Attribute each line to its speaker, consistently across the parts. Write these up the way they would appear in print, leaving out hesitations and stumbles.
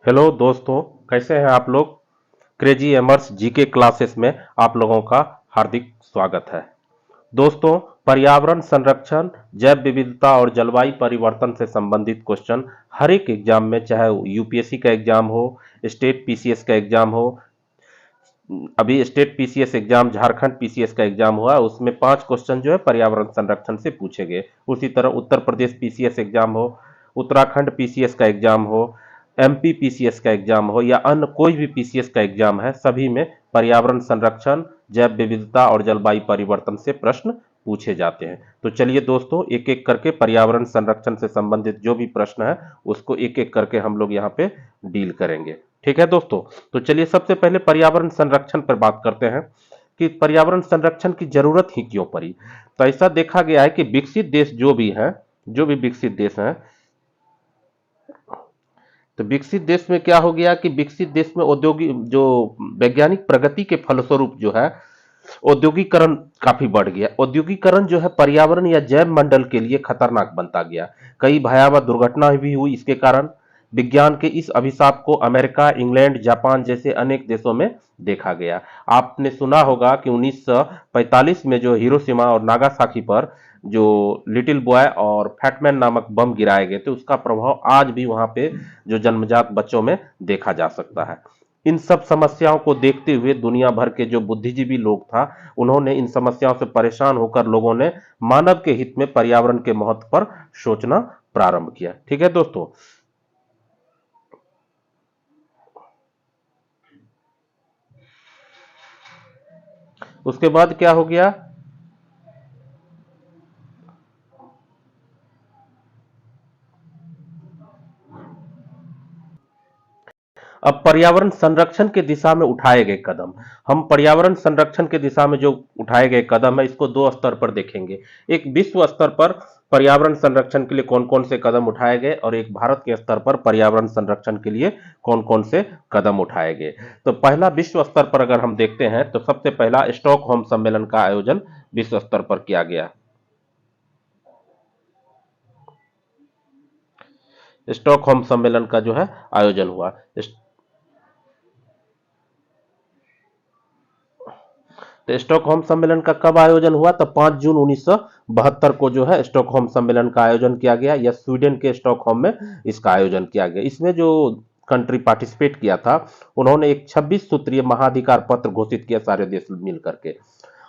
Speaker 1: Hello दोस्तों, कैसे हैं आप लोग। क्रेजी एमर्स जीके क्लासेस में आप लोगों का हार्दिक स्वागत है। दोस्तों, पर्यावरण संरक्षण, जैव विविधता और जलवायु परिवर्तन से संबंधित क्वेश्चन हर एक एग्जाम में, चाहे यूपीएससी का एग्जाम हो, स्टेट पीसीएस का एग्जाम हो। अभी state PCS exam, Jharkhand PCS का एग्जाम हुआ, उसमें 5 क्वेश्चन जो है पर्यावरण संरक्षण से पूछे गए। उसी तरह उत्तर प्रदेश पीसीएस एग्जाम हो, उत्तराखंड पीसीएस का एग्जाम हो, एमपी पीसीएस का एग्जाम हो या अन्य कोई भी पीसीएस का एग्जाम है, सभी में पर्यावरण संरक्षण, जैव विविधता और जलवायु परिवर्तन से प्रश्न पूछे जाते हैं। तो चलिए दोस्तों, एक एक करके पर्यावरण संरक्षण से संबंधित जो भी प्रश्न है उसको एक एक करके हम लोग यहाँ पे डील करेंगे। ठीक है दोस्तों। तो चलिए सबसे पहले पर्यावरण संरक्षण पर बात करते हैं कि पर्यावरण संरक्षण की जरूरत ही क्यों पड़ी। तो ऐसा देखा गया है कि विकसित देश जो भी विकसित देश हैं, तो विकसित देश में क्या हो गया कि विकसित देश में औद्योगिक जो वैज्ञानिक प्रगति के फलस्वरूप जो है औद्योगिकरण काफी बढ़ गया। औद्योगिकरण जो है पर्यावरण या जैव मंडल के लिए खतरनाक बनता गया। कई भयावह दुर्घटना भी हुई इसके कारण। विज्ञान के इस अभिशाप को अमेरिका, इंग्लैंड, जापान जैसे अनेक देशों में देखा गया। आपने सुना होगा कि 1945 में जो हिरोशिमा और नागासाकी पर जो लिटिल बॉय और फैटमैन नामक बम गिराए गए थे, उसका प्रभाव आज भी वहां पे जो जन्मजात बच्चों में देखा जा सकता है। इन सब समस्याओं को देखते हुए दुनिया भर के जो बुद्धिजीवी लोग था, उन्होंने इन समस्याओं से परेशान होकर लोगों ने मानव के हित में पर्यावरण के महत्व पर सोचना प्रारंभ किया। ठीक है दोस्तों। उसके बाद क्या हो गया। अब पर्यावरण संरक्षण की दिशा में उठाए गए कदम, हम पर्यावरण संरक्षण की दिशा में जो उठाए गए कदम है इसको दो स्तर पर देखेंगे। एक विश्व स्तर पर पर्यावरण संरक्षण के लिए कौन कौन से कदम उठाए गए और एक भारत के स्तर पर पर्यावरण संरक्षण के लिए कौन कौन से कदम उठाए गए। तो पहला विश्व स्तर पर अगर हम देखते हैं तो सबसे पहला स्टॉकहोम सम्मेलन का आयोजन विश्व स्तर पर किया गया। स्टॉकहोम सम्मेलन का जो है आयोजन हुआ। तो स्टॉकहोम सम्मेलन का कब आयोजन हुआ? तो 5 जून 1972 को जो है स्टॉकहोम सम्मेलन का आयोजन किया गया, या स्वीडन के स्टॉकहोम में इसका आयोजन किया गया। इसमें जो कंट्री पार्टिसिपेट किया था, उन्होंने एक 26 सूत्रीय महाधिकार पत्र घोषित किया सारे देश मिल करके,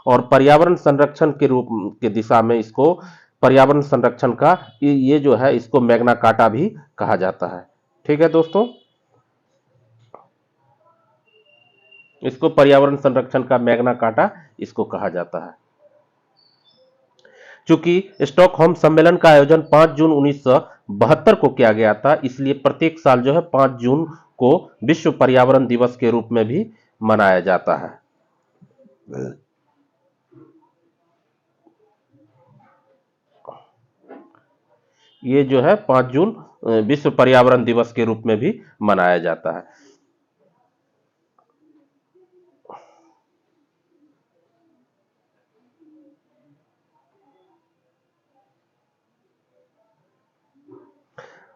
Speaker 1: और पर्यावरण संरक्षण के रूप के दिशा में इसको पर्यावरण संरक्षण का ये जो है इसको मैग्ना कार्टा भी कहा जाता है। ठीक है दोस्तों, इसको पर्यावरण संरक्षण का मैग्ना कार्टा इसको कहा जाता है। चूंकि स्टॉकहोम सम्मेलन का आयोजन 5 जून 1972 को किया गया था, इसलिए प्रत्येक साल जो है 5 जून को विश्व पर्यावरण दिवस के रूप में भी मनाया जाता है। ये जो है 5 जून विश्व पर्यावरण दिवस के रूप में भी मनाया जाता है।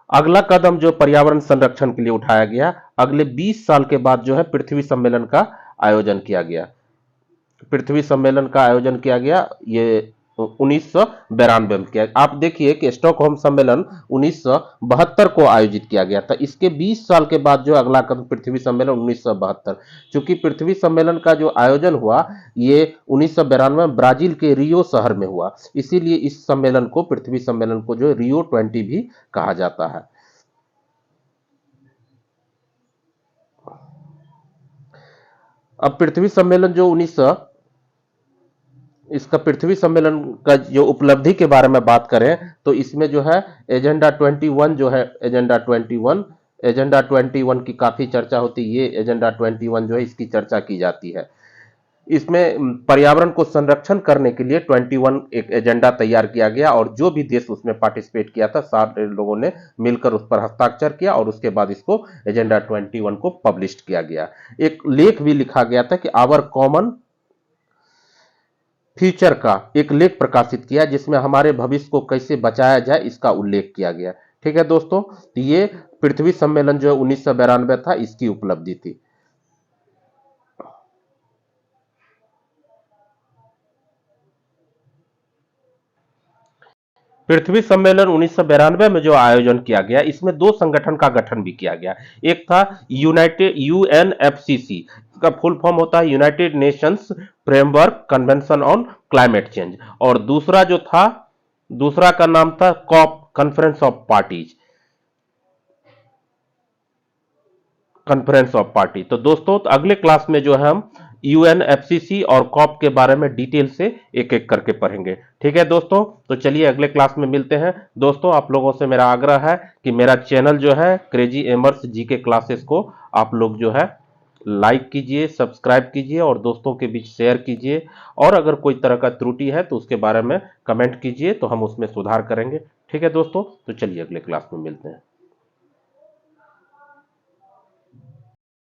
Speaker 1: अगला कदम जो पर्यावरण संरक्षण के लिए उठाया गया, अगले 20 साल के बाद जो है पृथ्वी सम्मेलन का आयोजन किया गया। पृथ्वी सम्मेलन का आयोजन किया गया, ये 1992 में किया। आप देखिए कि स्टॉकहोम सम्मेलन 1972 को आयोजित किया गया था। इसके 20 साल के बाद जो अगला कदम पृथ्वी सम्मेलन 1972। चूंकि पृथ्वी सम्मेलन का जो आयोजन हुआ ये 1992 में ब्राजील के रियो शहर में हुआ, इसीलिए इस सम्मेलन को, पृथ्वी सम्मेलन को जो रियो 20 भी कहा जाता है। अब पृथ्वी सम्मेलन जो 19 इसका पृथ्वी सम्मेलन का जो उपलब्धि के बारे में बात करें तो इसमें जो है एजेंडा 21 जो है, एजेंडा 21 की काफी चर्चा होती है। ये एजेंडा 21 जो है इसकी चर्चा की जाती है। इसमें पर्यावरण को संरक्षण करने के लिए 21 एक एजेंडा तैयार किया गया, और जो भी देश उसमें पार्टिसिपेट किया था सारे लोगों ने मिलकर उस पर हस्ताक्षर किया, और उसके बाद इसको एजेंडा 21 को पब्लिश किया गया। एक लेख भी लिखा गया था कि आवर कॉमन फ्यूचर का एक लेख प्रकाशित किया, जिसमें हमारे भविष्य को कैसे बचाया जाए इसका उल्लेख किया गया। ठीक है दोस्तों, तो ये पृथ्वी सम्मेलन जो है 1992 था, इसकी उपलब्धि थी। पृथ्वी सम्मेलन 1992 में जो आयोजन किया गया, इसमें दो संगठन का गठन भी किया गया। एक था यूनाइटेड यूएनएफसीसी, का फुल फॉर्म होता है United Nations Framework Convention on Climate Change, और दूसरा जो था, दूसरा का नाम था COP, Conference of Parties, Conference of Party. तो दोस्तों, तो अगले क्लास में जो है हम यूएनएफसीसी और कॉप के बारे में डिटेल से एक एक करके पढ़ेंगे। ठीक है दोस्तों, तो चलिए अगले क्लास में मिलते हैं। दोस्तों, आप लोगों से मेरा आग्रह है कि मेरा चैनल जो है क्रेजी एमर्स जीके क्लासेस को आप लोग जो है लाइक कीजिए, सब्सक्राइब कीजिए और दोस्तों के बीच शेयर कीजिए। और अगर कोई तरह का त्रुटि है तो उसके बारे में कमेंट कीजिए, तो हम उसमें सुधार करेंगे। ठीक है दोस्तों, तो चलिए अगले क्लास में मिलते हैं।